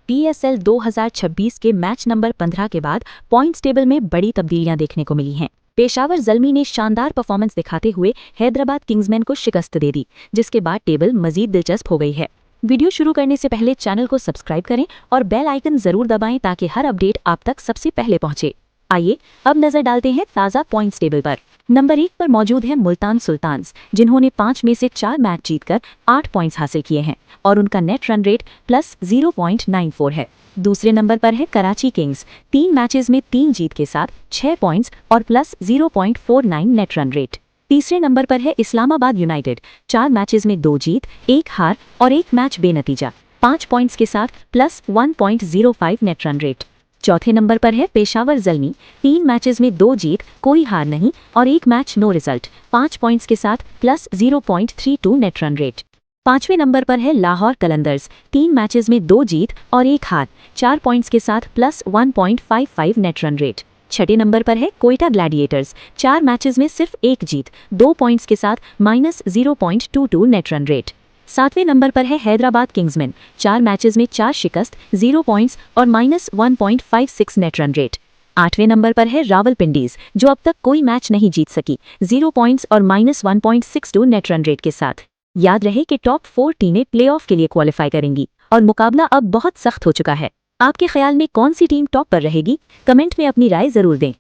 PSL 2026 के match number 15 के बाद पॉइंट्स टेबल में बड़ी तब्दीलियां देखने को मिली हैं। पेशावर ज़ल्मी ने शानदार परफॉर्मेंस दिखाते हुए हैदराबाद किंग्समैन को शिकस्त दे दी, जिसके बाद टेबल मजीद दिलचस्प हो गई है। वीडियो शुरू करने से पहले चैनल को सब्सक्राइब करें और बेल आइकन जरूर दबाएं ताकि हर अपडेट आप तक सबसे पहले पहुंचे। आइए अब नजर डालते हैं ताज़ा पॉइंट्स टेबल पर। नंबर 1 पर मौजूद है मुल्तान सुल्तान्स, जिन्होंने 5 में से 4 मैच जीतकर 8 पॉइंट्स हासिल किए हैं और उनका नेट रन रेट +0.94 है। दूसरे नंबर पर है कराची किंग्स, 3 मैचेस में 3 जीत के साथ 6 पॉइंट्स और +0.49 नेट रन रेट। तीसरे नंबर पर है इस्लामाबाद यूनाइटेड, 4 मैचेस में 2 जीत, 1 हार और 1 मैच बेनतीजा, 5 पॉइंट्स के साथ +1.05 नेट रन रेट। चौथे नंबर पर है पेशावर ज़ल्मी, 3 मैचेस में 2 जीत, कोई हार नहीं और 1 मैच नो रिजल्ट, 5 पॉइंट्स के साथ +0.32 नेट रन रेट। पांचवें नंबर पर है लाहौर कलंदर्स, 3 मैचेस में 2 जीत और 1 हार, 4 पॉइंट्स के साथ +1.55 नेट रन रेट। छठे नंबर पर है कोयटा ग्लैडिएटर्स, 4 मैचेस में सिर्फ 1 जीत, 2 पॉइंट्स के साथ -0.22 नेट रन रेट। सातवें नंबर पर है हैदराबाद किंग्समैन, 4 मैचेस में 4 शिकस्त, 0 पॉइंट्स और -1.56 नेट रन रेट। आठवें नंबर पर है रावलपिंडीज, जो अब तक कोई मैच नहीं जीत सकी, 0 पॉइंट्स और -1.62 नेट रन रेट के साथ। याद रहे कि टॉप 4 टीमें प्लेऑफ के लिए क्वालिफाई करेंगी और मुकाबला अब बहुत सख्त हो चुका है। आपके ख्याल में कौन सी टीम टॉप पर रहेगी? कमेंट में अपनी राय जरूर दें।